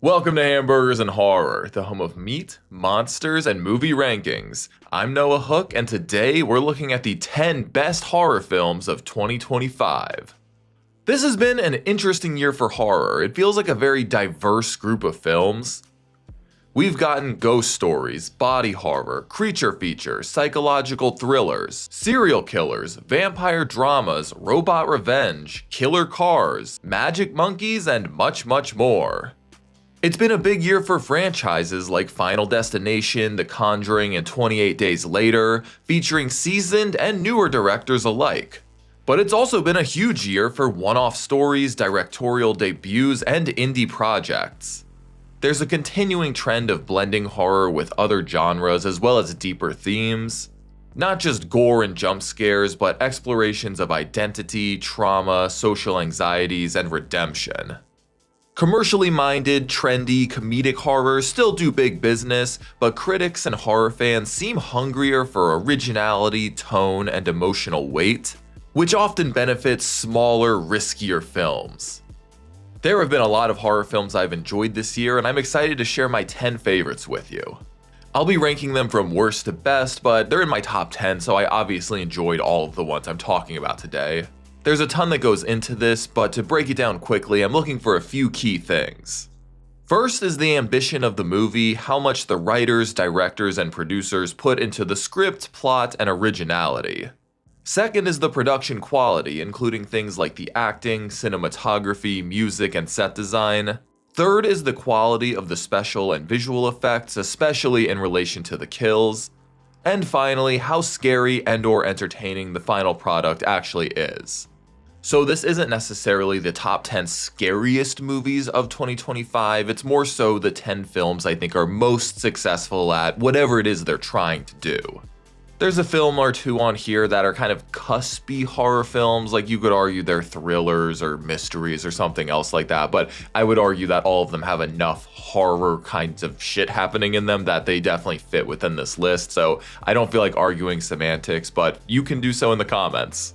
Welcome to Hamburgers and Horror, the home of meat, monsters, and movie rankings. I'm Noah Hook, and today we're looking at the 10 best horror films of 2025. This has been an interesting year for horror. It feels like a very diverse group of films. We've gotten ghost stories, body horror, creature features, psychological thrillers, serial killers, vampire dramas, robot revenge, killer cars, magic monkeys, and much, much more. It's been a big year for franchises like Final Destination, The Conjuring, and 28 Days Later, featuring seasoned and newer directors alike. But it's also been a huge year for one-off stories, directorial debuts, and indie projects. There's a continuing trend of blending horror with other genres as well as deeper themes. Not just gore and jump scares, but explorations of identity, trauma, social anxieties, and redemption. Commercially minded, trendy, comedic horrors still do big business, but critics and horror fans seem hungrier for originality, tone, and emotional weight, which often benefits smaller, riskier films. There have been a lot of horror films I've enjoyed this year, and I'm excited to share my 10 favorites with you. I'll be ranking them from worst to best, but they're in my top 10, so I obviously enjoyed all of the ones I'm talking about today. There's a ton that goes into this, but to break it down quickly, I'm looking for a few key things. First is the ambition of the movie, how much the writers, directors, and producers put into the script, plot, and originality. Second is the production quality, including things like the acting, cinematography, music, and set design. Third is the quality of the special and visual effects, especially in relation to the kills. And finally, how scary and/or entertaining the final product actually is. So this isn't necessarily the top 10 scariest movies of 2025, it's more so the 10 films I think are most successful at whatever it is they're trying to do. There's a film or two on here that are kind of cuspy horror films, like you could argue they're thrillers or mysteries or something else like that, but I would argue that all of them have enough horror kinds of shit happening in them that they definitely fit within this list, so I don't feel like arguing semantics, but you can do so in the comments.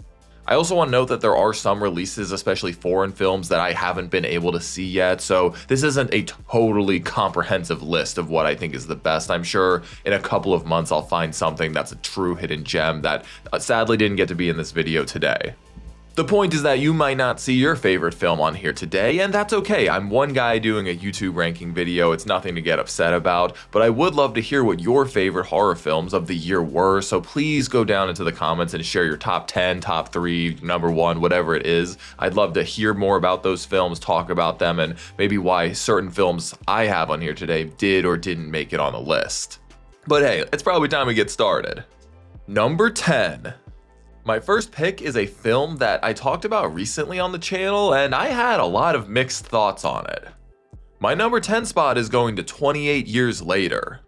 I also want to note that there are some releases, especially foreign films, that I haven't been able to see yet, so this isn't a totally comprehensive list of what I think is the best. I'm sure in a couple of months I'll find something that's a true hidden gem that sadly didn't get to be in this video today. The point is that you might not see your favorite film on here today, and that's okay. I'm one guy doing a YouTube ranking video, it's nothing to get upset about, but I would love to hear what your favorite horror films of the year were, so please go down into the comments and share your top 10, top 3, number 1, whatever it is. I'd love to hear more about those films, talk about them, and maybe why certain films I have on here today did or didn't make it on the list. But hey, it's probably time to get started. Number 10. My first pick is a film that I talked about recently on the channel, and I had a lot of mixed thoughts on it. My number 10 spot is going to 28 Years Later.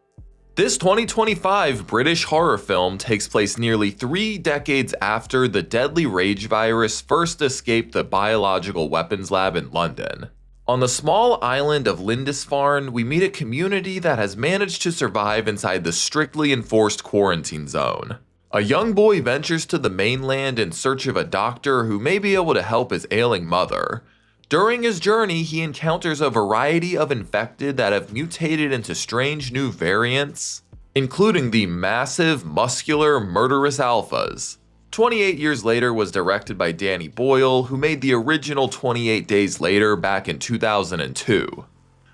This 2025 British horror film takes place nearly 3 decades after the deadly rage virus first escaped the biological weapons lab in London. On the small island of Lindisfarne, we meet a community that has managed to survive inside the strictly enforced quarantine zone. A young boy ventures to the mainland in search of a doctor who may be able to help his ailing mother. During his journey, he encounters a variety of infected that have mutated into strange new variants, including the massive, muscular, murderous alphas. 28 Years Later was directed by Danny Boyle, who made the original 28 Days Later back in 2002.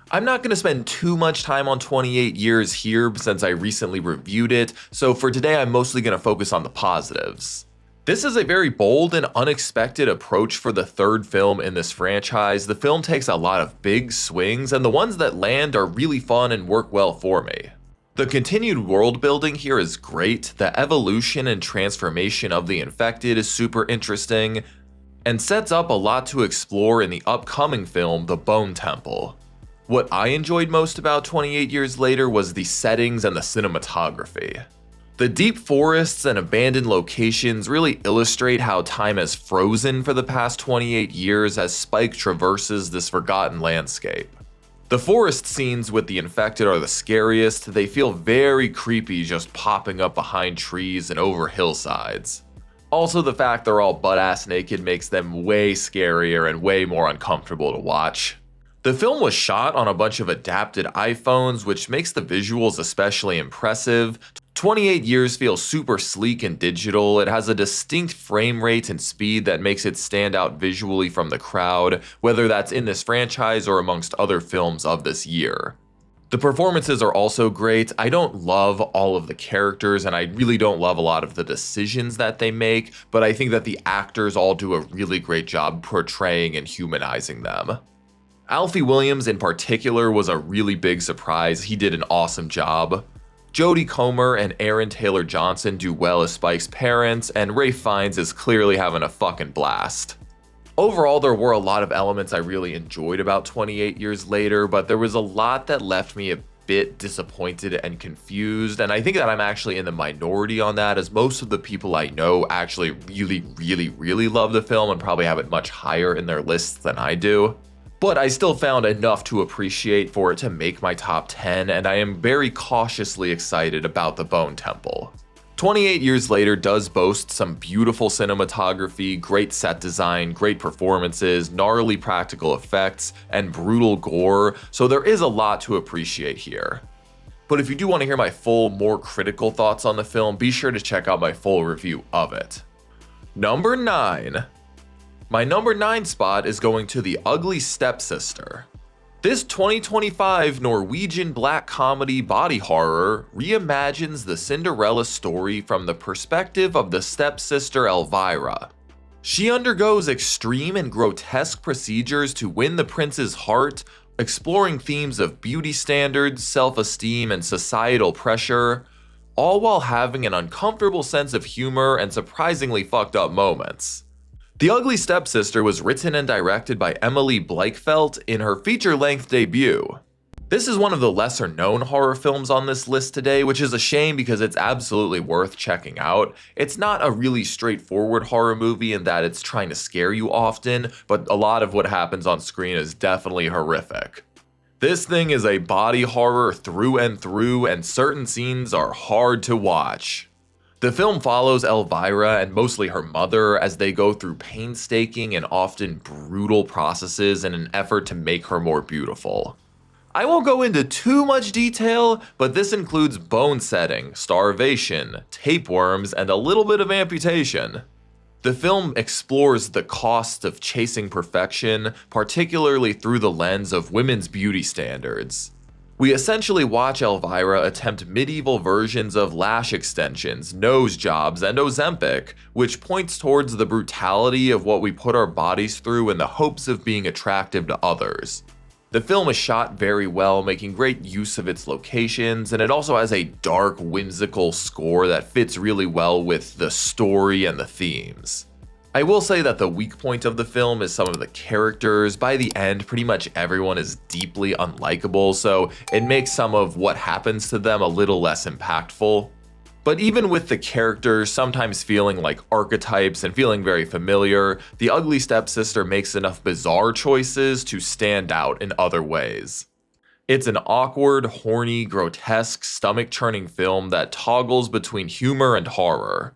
I'm not going to spend too much time on 28 Years here since I recently reviewed it, so for today I'm mostly going to focus on the positives. This is a very bold and unexpected approach for the third film in this franchise. The film takes a lot of big swings, and the ones that land are really fun and work well for me. The continued world building here is great, the evolution and transformation of the infected is super interesting, and sets up a lot to explore in the upcoming film, The Bone Temple. What I enjoyed most about 28 Years Later was the settings and the cinematography. The deep forests and abandoned locations really illustrate how time has frozen for the past 28 years as Spike traverses this forgotten landscape. The forest scenes with the infected are the scariest. They feel very creepy just popping up behind trees and over hillsides. Also, the fact they're all butt-ass naked makes them way scarier and way more uncomfortable to watch. The film was shot on a bunch of adapted iPhones, which makes the visuals especially impressive. 28 years feels super sleek and digital. It has a distinct frame rate and speed that makes it stand out visually from the crowd, whether that's in this franchise or amongst other films of this year. The performances are also great. I don't love all of the characters, and I really don't love a lot of the decisions that they make, but I think that the actors all do a really great job portraying and humanizing them. Alfie Williams in particular was a really big surprise. He did an awesome job. Jodie Comer and Aaron Taylor Johnson do well as Spike's parents, and Ralph Fiennes is clearly having a fucking blast. Overall, there were a lot of elements I really enjoyed about 28 Years Later, but there was a lot that left me a bit disappointed and confused, and I think that I'm actually in the minority on that, as most of the people I know actually really love the film and probably have it much higher in their lists than I do. But I still found enough to appreciate for it to make my top 10, and I am very cautiously excited about The Bone Temple. 28 Years Later does boast some beautiful cinematography, great set design, great performances, gnarly practical effects, and brutal gore, so there is a lot to appreciate here. But if you do want to hear my full, more critical thoughts on the film, be sure to check out my full review of it. Number 9. My number 9 spot is going to The Ugly Stepsister. This 2025 Norwegian black comedy body horror reimagines the Cinderella story from the perspective of the stepsister Elvira. She undergoes extreme and grotesque procedures to win the prince's heart, exploring themes of beauty standards, self-esteem, and societal pressure, all while having an uncomfortable sense of humor and surprisingly fucked up moments. The Ugly Stepsister was written and directed by Emily Bleichfeld in her feature-length debut. This is one of the lesser-known horror films on this list today, which is a shame because it's absolutely worth checking out. It's not a really straightforward horror movie in that it's trying to scare you often, but a lot of what happens on screen is definitely horrific. This thing is a body horror through and through, and certain scenes are hard to watch. The film follows Elvira and mostly her mother as they go through painstaking and often brutal processes in an effort to make her more beautiful. I won't go into too much detail, but this includes bone setting, starvation, tapeworms, and a little bit of amputation. The film explores the cost of chasing perfection, particularly through the lens of women's beauty standards. We essentially watch Elvira attempt medieval versions of lash extensions, nose jobs, and Ozempic, which points towards the brutality of what we put our bodies through in the hopes of being attractive to others. The film is shot very well, making great use of its locations, and it also has a dark, whimsical score that fits really well with the story and the themes. I will say that the weak point of the film is some of the characters. By the end, pretty much everyone is deeply unlikable, so it makes some of what happens to them a little less impactful. But even with the characters sometimes feeling like archetypes and feeling very familiar, The Ugly Stepsister makes enough bizarre choices to stand out in other ways. It's an awkward, horny, grotesque, stomach-churning film that toggles between humor and horror.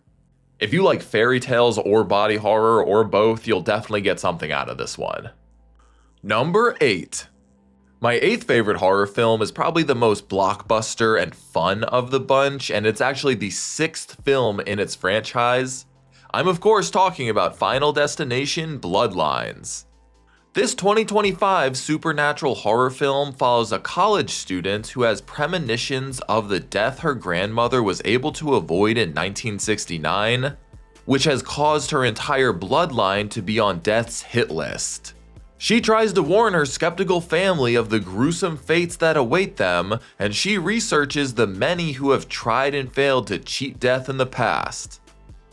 If you like fairy tales or body horror or both, you'll definitely get something out of this one. Number 8. My 8th favorite horror film is probably the most blockbuster and fun of the bunch, and it's actually the 6th film in its franchise. I'm of course talking about Final Destination: Bloodlines. This 2025 supernatural horror film follows a college student who has premonitions of the death her grandmother was able to avoid in 1969, which has caused her entire bloodline to be on death's hit list. She tries to warn her skeptical family of the gruesome fates that await them, and she researches the many who have tried and failed to cheat death in the past.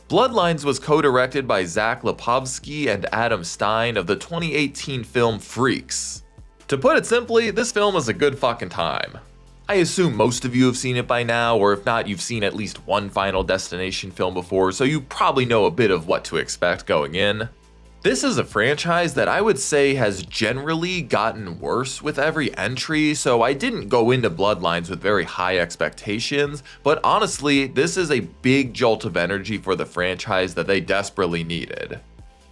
Bloodlines was co-directed by Zach Lipovsky and Adam Stein of the 2018 film Freaks. To put it simply, this film is a good fucking time. I assume most of you have seen it by now, or if not, you've seen at least one Final Destination film before, so you probably know a bit of what to expect going in. This is a franchise that I would say has generally gotten worse with every entry, so I didn't go into Bloodlines with very high expectations, but honestly, this is a big jolt of energy for the franchise that they desperately needed.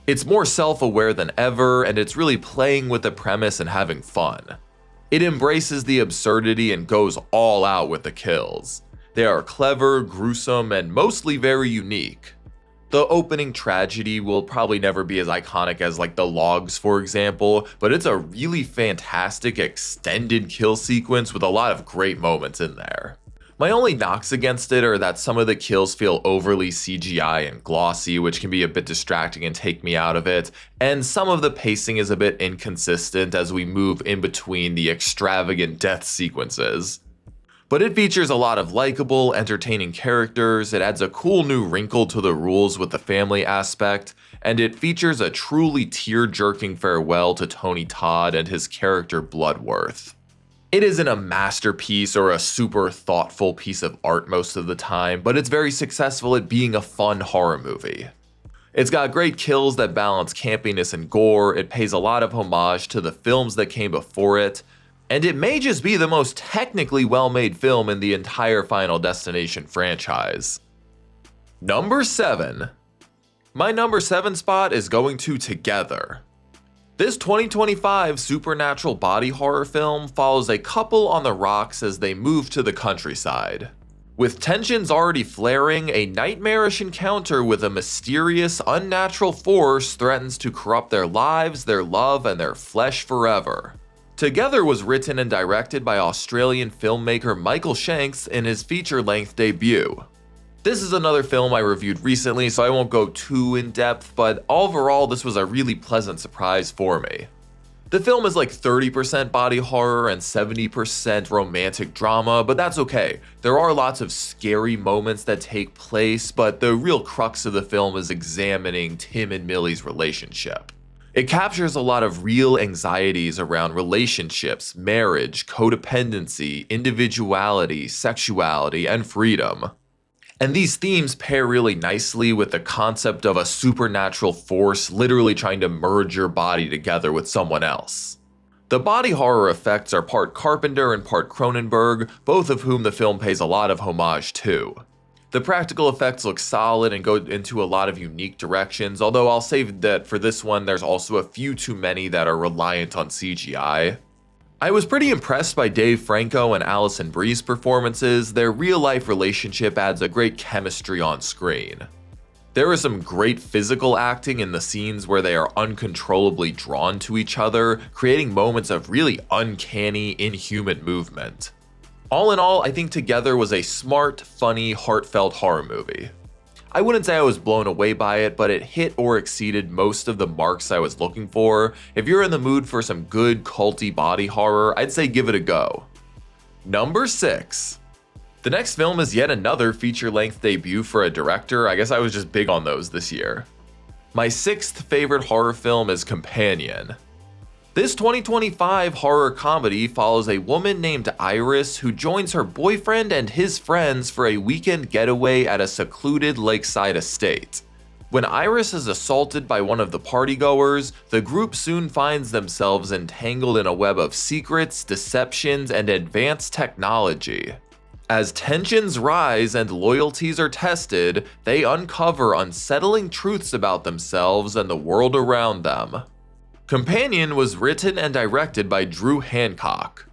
It's more self-aware than ever, and it's really playing with the premise and having fun. It embraces the absurdity and goes all out with the kills. They are clever, gruesome, and mostly very unique. The opening tragedy will probably never be as iconic as like the logs, for example, but it's a really fantastic extended kill sequence with a lot of great moments in there. My only knocks against it are that some of the kills feel overly CGI and glossy, which can be a bit distracting and take me out of it, and some of the pacing is a bit inconsistent as we move in between the extravagant death sequences. But it features a lot of likable, entertaining characters, it adds a cool new wrinkle to the rules with the family aspect, and it features a truly tear-jerking farewell to Tony Todd and his character Bloodworth. It isn't a masterpiece or a super thoughtful piece of art most of the time, but it's very successful at being a fun horror movie. It's got great kills that balance campiness and gore, it pays a lot of homage to the films that came before it, and it may just be the most technically well-made film in the entire Final Destination franchise. Number 7. My number 7 spot is going to Together. This 2025 supernatural body horror film follows a couple on the rocks as they move to the countryside. With tensions already flaring, a nightmarish encounter with a mysterious, unnatural force threatens to corrupt their lives, their love, and their flesh forever. Together was written and directed by Australian filmmaker Michael Shanks in his feature-length debut. This is another film I reviewed recently, so I won't go too in-depth, but overall this was a really pleasant surprise for me. The film is like 30% body horror and 70% romantic drama, but that's okay. There are lots of scary moments that take place, but the real crux of the film is examining Tim and Millie's relationship. It captures a lot of real anxieties around relationships, marriage, codependency, individuality, sexuality, and freedom. And these themes pair really nicely with the concept of a supernatural force literally trying to merge your body together with someone else. The body horror effects are part Carpenter and part Cronenberg, both of whom the film pays a lot of homage to. The practical effects look solid and go into a lot of unique directions, although I'll say that for this one there's also a few too many that are reliant on CGI. I was pretty impressed by Dave Franco and Alison Brie's performances. Their real-life relationship adds a great chemistry on screen. There is some great physical acting in the scenes where they are uncontrollably drawn to each other, creating moments of really uncanny, inhuman movement. All in all, I think Together was a smart, funny, heartfelt horror movie. I wouldn't say I was blown away by it, but it hit or exceeded most of the marks I was looking for. If you're in the mood for some good culty body horror, I'd say give it a go. Number 6. The next film is yet another feature-length debut for a director. I guess I was just big on those this year. My 6th favorite horror film is Companion. This 2025 horror comedy follows a woman named Iris who joins her boyfriend and his friends for a weekend getaway at a secluded lakeside estate. When Iris is assaulted by one of the partygoers, the group soon finds themselves entangled in a web of secrets, deceptions, and advanced technology. As tensions rise and loyalties are tested, they uncover unsettling truths about themselves and the world around them. Companion was written and directed by Drew Hancock.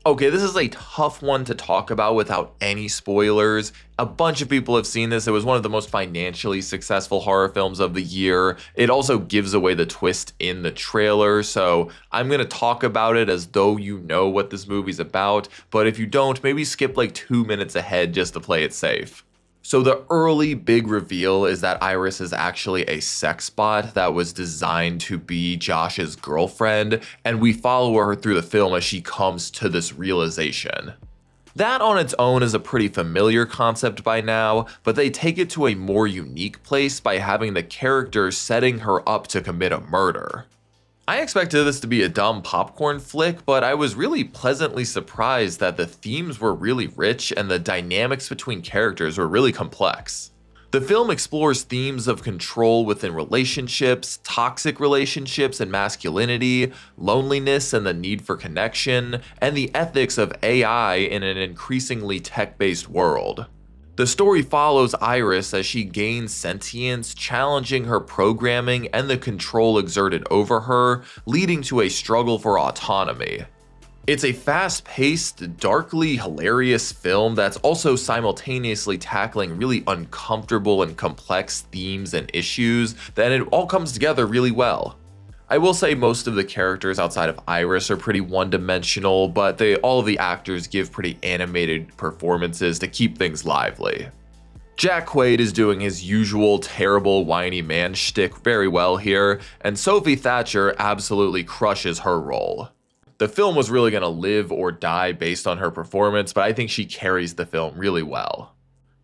Okay, this is a tough one to talk about without any spoilers. A bunch of people have seen this. It was one of the most financially successful horror films of the year. It also gives away the twist in the trailer, so I'm gonna talk about it as though you know what this movie's about, but if you don't, maybe skip like 2 minutes ahead just to play it safe. So the early big reveal is that Iris is actually a sex bot that was designed to be Josh's girlfriend, and we follow her through the film as she comes to this realization. That on its own is a pretty familiar concept by now, but they take it to a more unique place by having the characters setting her up to commit a murder. I expected this to be a dumb popcorn flick, but I was really pleasantly surprised that the themes were really rich and the dynamics between characters were really complex. The film explores themes of control within relationships, toxic relationships and masculinity, loneliness and the need for connection, and the ethics of AI in an increasingly tech-based world. The story follows Iris as she gains sentience, challenging her programming and the control exerted over her, leading to a struggle for autonomy. It's a fast-paced, darkly hilarious film that's also simultaneously tackling really uncomfortable and complex themes and issues, that it all comes together really well. I will say most of the characters outside of Iris are pretty one-dimensional, but all of the actors give pretty animated performances to keep things lively. Jack Quaid is doing his usual terrible whiny man shtick very well here, and Sophie Thatcher absolutely crushes her role. The film was really going to live or die based on her performance, but I think she carries the film really well.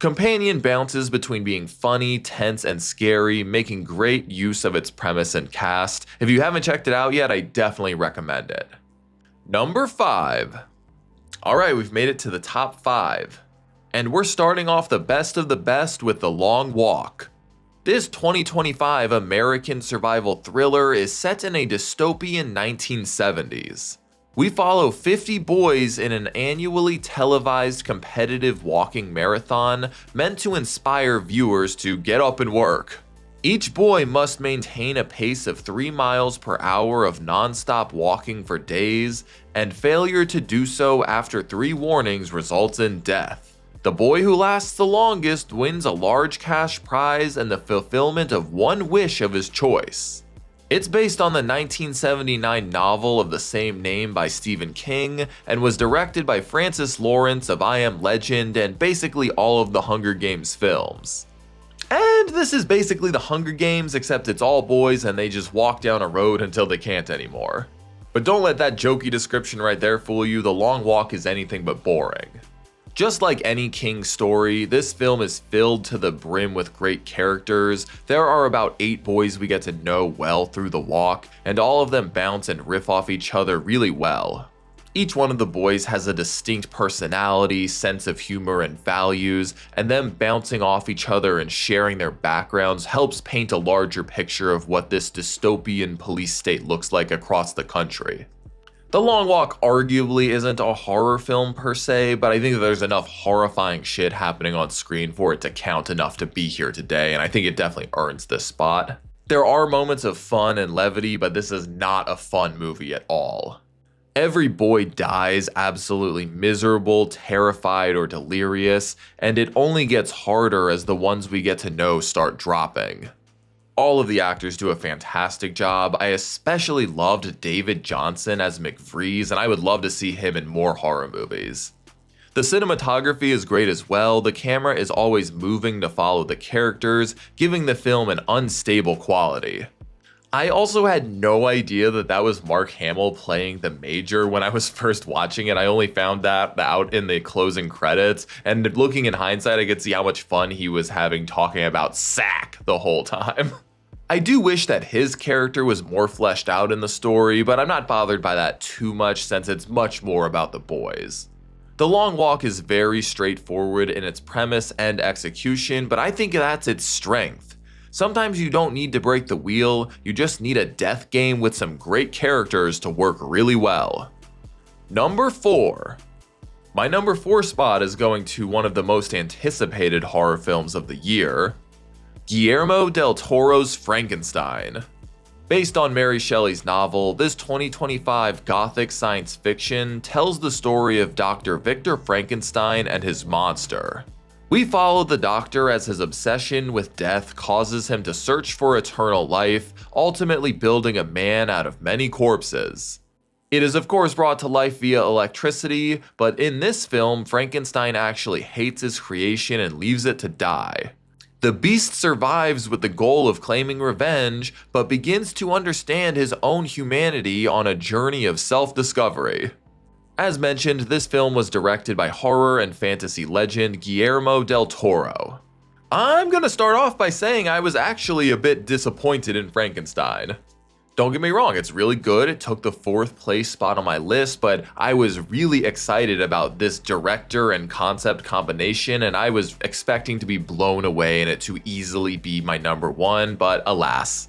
Companion bounces between being funny, tense, and scary, making great use of its premise and cast. If you haven't checked it out yet, I definitely recommend it. Number 5. Alright, we've made it to the top 5. And we're starting off the best of the best with The Long Walk. This 2025 American survival thriller is set in a dystopian 1970s. We follow 50 boys in an annually televised competitive walking marathon meant to inspire viewers to get up and work. Each boy must maintain a pace of 3 miles per hour of non-stop walking for days, and failure to do so after 3 warnings results in death. The boy who lasts the longest wins a large cash prize and the fulfillment of one wish of his choice. It's based on the 1979 novel of the same name by Stephen King and was directed by Francis Lawrence of I Am Legend and basically all of the Hunger Games films. And this is basically the Hunger Games, except it's all boys and they just walk down a road until they can't anymore. But don't let that jokey description right there fool you, The Long Walk is anything but boring. Just like any King story, this film is filled to the brim with great characters. There are about 8 boys we get to know well through the walk, and all of them bounce and riff off each other really well. Each one of the boys has a distinct personality, sense of humor, and values, and them bouncing off each other and sharing their backgrounds helps paint a larger picture of what this dystopian police state looks like across the country. The Long Walk arguably isn't a horror film per se, but I think there's enough horrifying shit happening on screen for it to count enough to be here today, and I think it definitely earns this spot. There are moments of fun and levity, but this is not a fun movie at all. Every boy dies absolutely miserable, terrified, or delirious, and it only gets harder as the ones we get to know start dropping. All of the actors do a fantastic job. I especially loved David Johnson as McVrees, and I would love to see him in more horror movies. The cinematography is great as well. The camera is always moving to follow the characters, giving the film an unstable quality. I also had no idea that was Mark Hamill playing the Major when I was first watching it. I only found that out in the closing credits, and looking in hindsight, I could see how much fun he was having talking about sack the whole time. I do wish that his character was more fleshed out in the story, but I'm not bothered by that too much since it's much more about the boys. The Long Walk is very straightforward in its premise and execution, but I think that's its strength. Sometimes you don't need to break the wheel, you just need a death game with some great characters to work really well. Number 4. My number 4 spot is going to one of the most anticipated horror films of the year, Guillermo del Toro's Frankenstein. Based on Mary Shelley's novel, this 2025 gothic science fiction tells the story of Dr. Victor Frankenstein and his monster. We follow the doctor as his obsession with death causes him to search for eternal life, ultimately building a man out of many corpses. It is of course brought to life via electricity, but in this film, Frankenstein actually hates his creation and leaves it to die. The beast survives with the goal of claiming revenge, but begins to understand his own humanity on a journey of self-discovery. As mentioned, this film was directed by horror and fantasy legend Guillermo del Toro. I'm gonna start off by saying I was actually a bit disappointed in Frankenstein. Don't get me wrong, it's really good. It took the 4th place spot on my list, but I was really excited about this director and concept combination, and I was expecting to be blown away and it to easily be my number 1, but alas.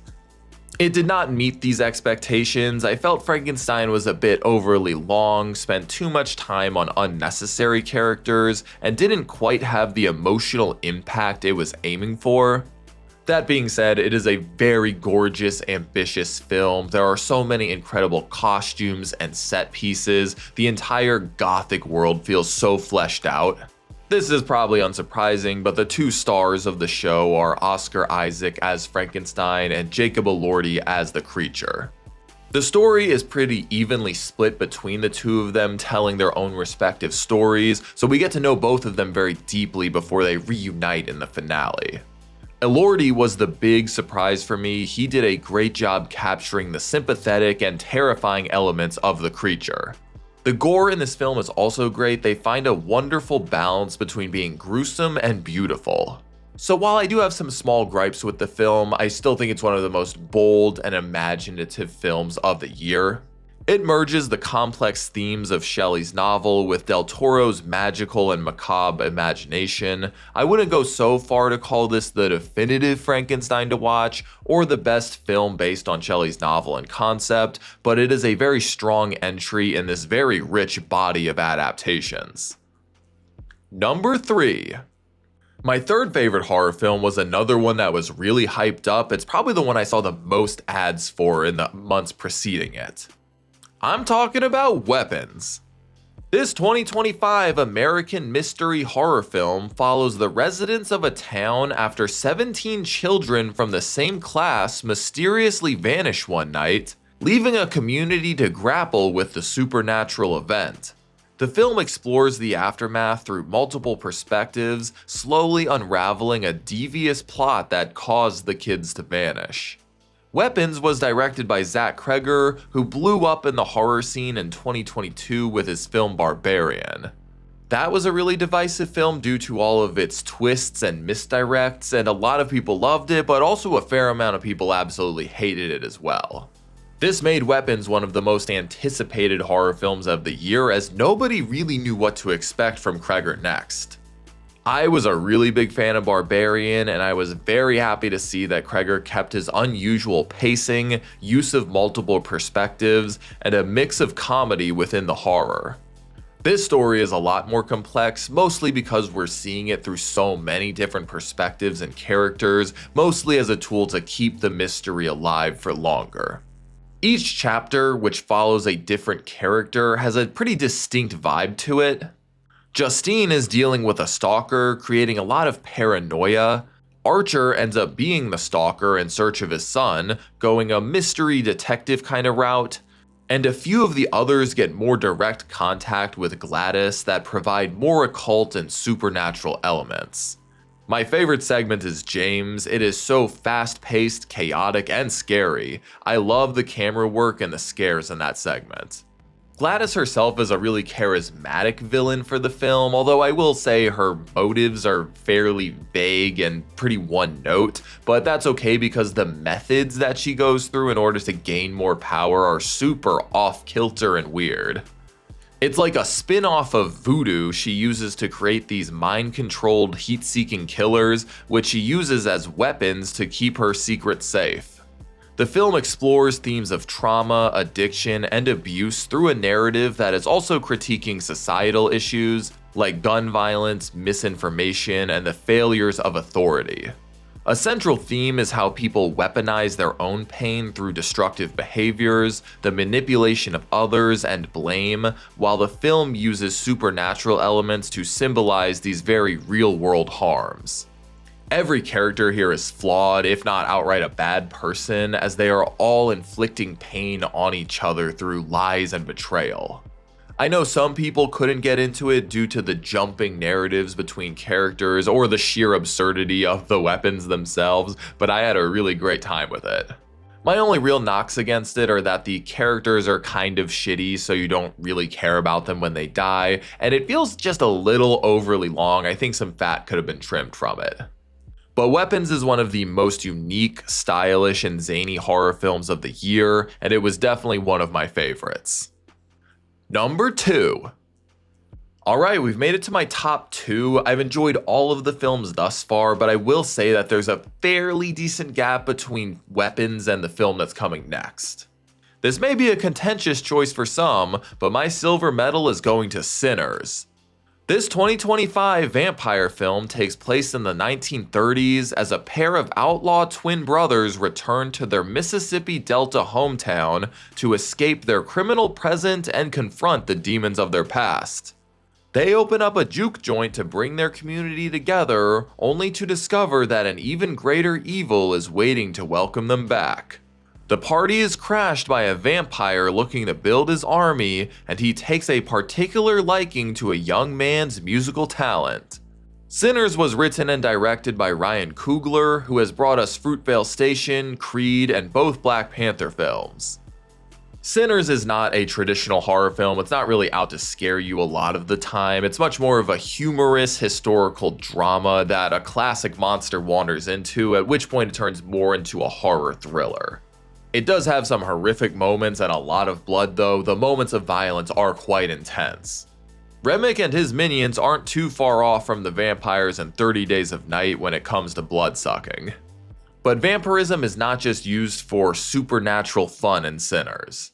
It did not meet these expectations. I felt Frankenstein was a bit overly long, spent too much time on unnecessary characters, and didn't quite have the emotional impact it was aiming for. That being said, it is a very gorgeous, ambitious film. There are so many incredible costumes and set pieces. The entire gothic world feels so fleshed out. This is probably unsurprising, but the two stars of the show are Oscar Isaac as Frankenstein and Jacob Elordi as the creature. The story is pretty evenly split between the two of them, telling their own respective stories, so we get to know both of them very deeply before they reunite in the finale. Elordi was the big surprise for me. He did a great job capturing the sympathetic and terrifying elements of the creature. The gore in this film is also great. They find a wonderful balance between being gruesome and beautiful. So while I do have some small gripes with the film, I still think it's one of the most bold and imaginative films of the year. It merges the complex themes of Shelley's novel with Del Toro's magical and macabre imagination. I wouldn't go so far to call this the definitive Frankenstein to watch, or the best film based on Shelley's novel and concept, but it is a very strong entry in this very rich body of adaptations. Number 3. My third favorite horror film was another one that was really hyped up. It's probably the one I saw the most ads for in the months preceding it. I'm talking about Weapons. This 2025 American mystery horror film follows the residents of a town after 17 children from the same class mysteriously vanish one night, leaving a community to grapple with the supernatural event. The film explores the aftermath through multiple perspectives, slowly unraveling a devious plot that caused the kids to vanish. Weapons was directed by Zach Kreger, who blew up in the horror scene in 2022 with his film Barbarian. That was a really divisive film due to all of its twists and misdirects, and a lot of people loved it, but also a fair amount of people absolutely hated it as well. This made Weapons one of the most anticipated horror films of the year, as nobody really knew what to expect from Kreger next. I was a really big fan of Barbarian, and I was very happy to see that Kreger kept his unusual pacing, use of multiple perspectives, and a mix of comedy within the horror. This story is a lot more complex, mostly because we're seeing it through so many different perspectives and characters, mostly as a tool to keep the mystery alive for longer. Each chapter, which follows a different character, has a pretty distinct vibe to it. Justine is dealing with a stalker, creating a lot of paranoia. Archer ends up being the stalker in search of his son, going a mystery detective kind of route. And a few of the others get more direct contact with Gladys that provide more occult and supernatural elements. My favorite segment is James. It is so fast-paced, chaotic, and scary. I love the camera work and the scares in that segment. Gladys herself is a really charismatic villain for the film, although I will say her motives are fairly vague and pretty one-note, but that's okay because the methods that she goes through in order to gain more power are super off-kilter and weird. It's like a spin-off of voodoo she uses to create these mind-controlled, heat-seeking killers, which she uses as weapons to keep her secret safe. The film explores themes of trauma, addiction, and abuse through a narrative that is also critiquing societal issues like gun violence, misinformation, and the failures of authority. A central theme is how people weaponize their own pain through destructive behaviors, the manipulation of others, and blame, while the film uses supernatural elements to symbolize these very real-world harms. Every character here is flawed, if not outright a bad person, as they are all inflicting pain on each other through lies and betrayal. I know some people couldn't get into it due to the jumping narratives between characters or the sheer absurdity of the weapons themselves, but I had a really great time with it. My only real knocks against it are that the characters are kind of shitty, so you don't really care about them when they die, and it feels just a little overly long. I think some fat could have been trimmed from it. But Weapons is one of the most unique, stylish, and zany horror films of the year, and it was definitely one of my favorites. Number 2. Alright, we've made it to my top 2. I've enjoyed all of the films thus far, but I will say that there's a fairly decent gap between Weapons and the film that's coming next. This may be a contentious choice for some, but my silver medal is going to Sinners. This 2025 vampire film takes place in the 1930s as a pair of outlaw twin brothers return to their Mississippi Delta hometown to escape their criminal present and confront the demons of their past. They open up a juke joint to bring their community together, only to discover that an even greater evil is waiting to welcome them back. The party is crashed by a vampire looking to build his army, and he takes a particular liking to a young man's musical talent. Sinners was written and directed by Ryan Coogler, who has brought us Fruitvale Station, Creed, and both Black Panther films. Sinners is not a traditional horror film. It's not really out to scare you a lot of the time. It's much more of a humorous historical drama that a classic monster wanders into, at which point it turns more into a horror thriller. It does have some horrific moments and a lot of blood though. The moments of violence are quite intense. Remick and his minions aren't too far off from the vampires in 30 Days of Night when it comes to blood sucking. But vampirism is not just used for supernatural fun in Sinners.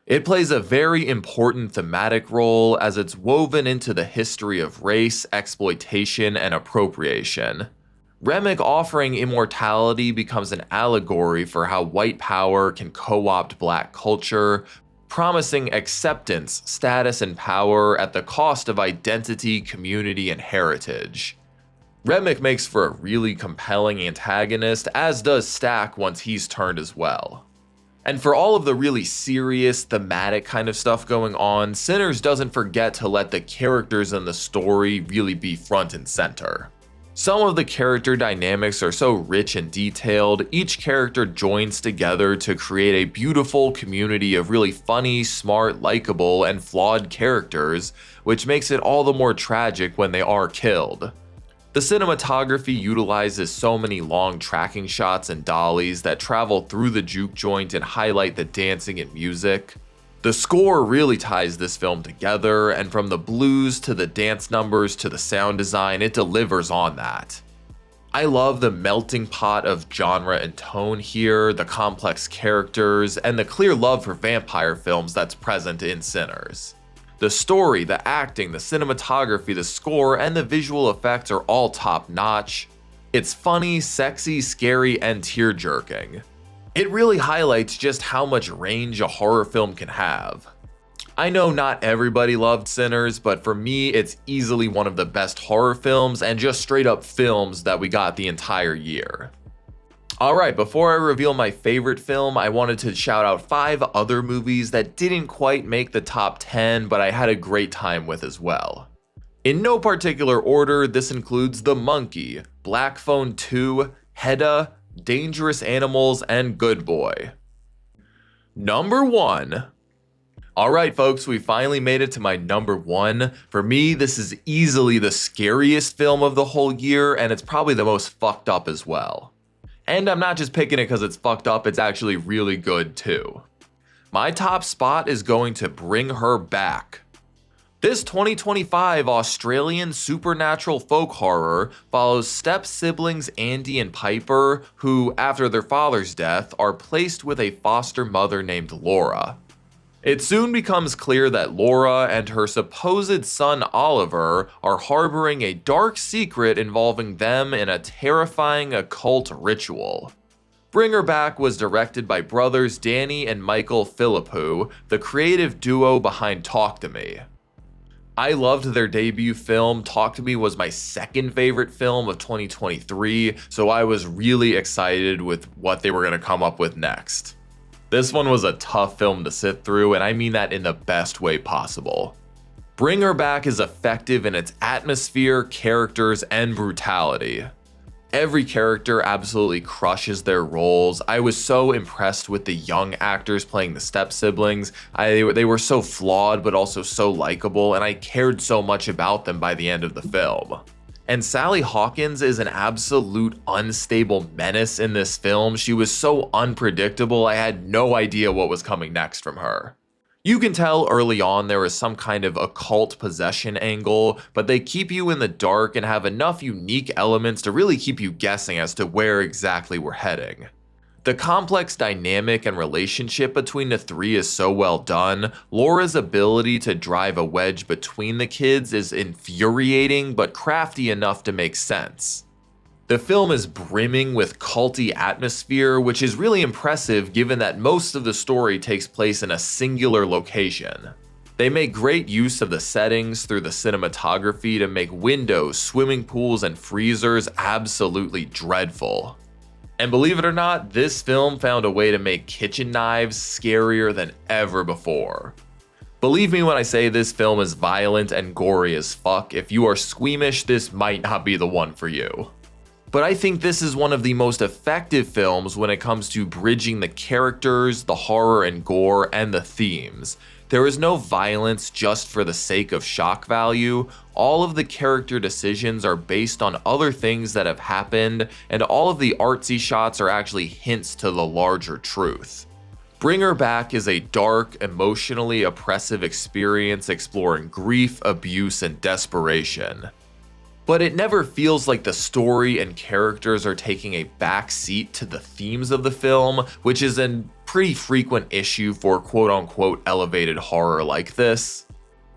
It plays a very important thematic role as it's woven into the history of race, exploitation, and appropriation. Remick offering immortality becomes an allegory for how white power can co-opt black culture, promising acceptance, status, and power at the cost of identity, community, and heritage. Remick makes for a really compelling antagonist, as does Stack once he's turned as well. And for all of the really serious, thematic kind of stuff going on, Sinners doesn't forget to let the characters in the story really be front and center. Some of the character dynamics are so rich and detailed, each character joins together to create a beautiful community of really funny, smart, likable, and flawed characters, which makes it all the more tragic when they are killed. The cinematography utilizes so many long tracking shots and dollies that travel through the juke joint and highlight the dancing and music. The score really ties this film together, and from the blues to the dance numbers to the sound design, it delivers on that. I love the melting pot of genre and tone here, the complex characters, and the clear love for vampire films that's present in Sinners. The story, the acting, the cinematography, the score, and the visual effects are all top-notch. It's funny, sexy, scary, and tear-jerking. It really highlights just how much range a horror film can have. I know not everybody loved Sinners, but for me, it's easily one of the best horror films and just straight-up films that we got the entire year. Alright, before I reveal my favorite film, I wanted to shout out 5 other movies that didn't quite make the top 10, but I had a great time with as well. In no particular order, this includes The Monkey, Black Phone 2, Hedda, Dangerous Animals, and Good Boy. Number 1. Alright folks, we finally made it to my number 1. For me, this is easily the scariest film of the whole year, and it's probably the most fucked up as well. And I'm not just picking it because it's fucked up, it's actually really good too. My top spot is going to Bring Her Back. This 2025 Australian supernatural folk horror follows step-siblings Andy and Piper, who, after their father's death, are placed with a foster mother named Laura. It soon becomes clear that Laura and her supposed son Oliver are harboring a dark secret involving them in a terrifying occult ritual. Bring Her Back was directed by brothers Danny and Michael Philippou, the creative duo behind Talk to Me. I loved their debut film. Talk to Me was my second favorite film of 2023, so I was really excited with what they were going to come up with next. This one was a tough film to sit through, and I mean that in the best way possible. Bring Her Back is effective in its atmosphere, characters, and brutality. Every character absolutely crushes their roles. I was so impressed with the young actors playing the step-siblings. They were so flawed, but also so likable, and I cared so much about them by the end of the film. And Sally Hawkins is an absolute unstable menace in this film. She was so unpredictable, I had no idea what was coming next from her. You can tell early on there is some kind of occult possession angle, but they keep you in the dark and have enough unique elements to really keep you guessing as to where exactly we're heading. The complex dynamic and relationship between the three is so well done. Laura's ability to drive a wedge between the kids is infuriating but crafty enough to make sense. The film is brimming with culty atmosphere, which is really impressive given that most of the story takes place in a singular location. They make great use of the settings through the cinematography to make windows, swimming pools, and freezers absolutely dreadful. And believe it or not, this film found a way to make kitchen knives scarier than ever before. Believe me when I say this film is violent and gory as fuck. If you are squeamish, this might not be the one for you. But I think this is one of the most effective films when it comes to bridging the characters, the horror and gore, and the themes. There is no violence just for the sake of shock value. All of the character decisions are based on other things that have happened, and all of the artsy shots are actually hints to the larger truth. Bring Her Back is a dark, emotionally oppressive experience exploring grief, abuse, and desperation. But it never feels like the story and characters are taking a back seat to the themes of the film, which is a pretty frequent issue for quote-unquote elevated horror like this.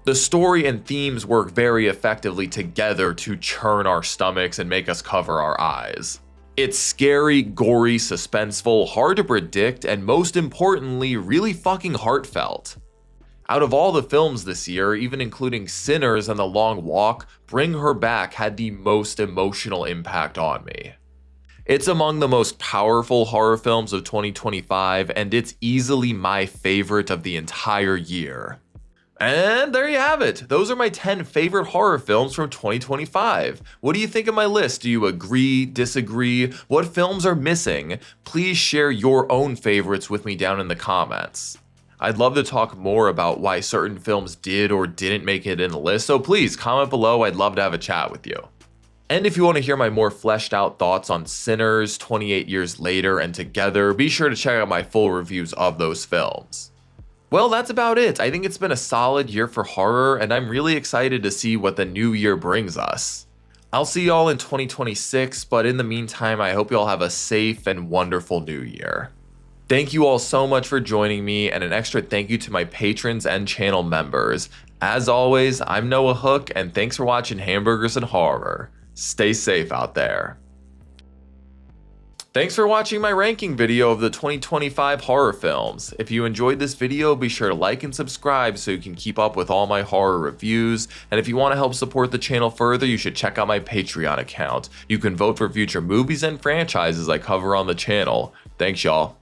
The story and themes work very effectively together to churn our stomachs and make us cover our eyes. It's scary, gory, suspenseful, hard to predict, and most importantly, really fucking heartfelt. Out of all the films this year, even including Sinners and The Long Walk, Bring Her Back had the most emotional impact on me. It's among the most powerful horror films of 2025, and it's easily my favorite of the entire year. And there you have it. Those are my 10 favorite horror films from 2025. What do you think of my list? Do you agree, disagree? What films are missing? Please share your own favorites with me down in the comments. I'd love to talk more about why certain films did or didn't make it in the list, so please comment below. I'd love to have a chat with you. And if you want to hear my more fleshed out thoughts on Sinners, 28 Years Later, and Together, be sure to check out my full reviews of those films. Well, that's about it. I think it's been a solid year for horror, and I'm really excited to see what the new year brings us. I'll see y'all in 2026, but in the meantime, I hope y'all have a safe and wonderful new year. Thank you all so much for joining me, and an extra thank you to my patrons and channel members. As always, I'm Noah Hook, and thanks for watching Hamburgers and Horror. Stay safe out there. Thanks for watching my ranking video of the 2025 horror films. If you enjoyed this video, be sure to like and subscribe so you can keep up with all my horror reviews. And if you want to help support the channel further, you should check out my Patreon account. You can vote for future movies and franchises I cover on the channel. Thanks, y'all.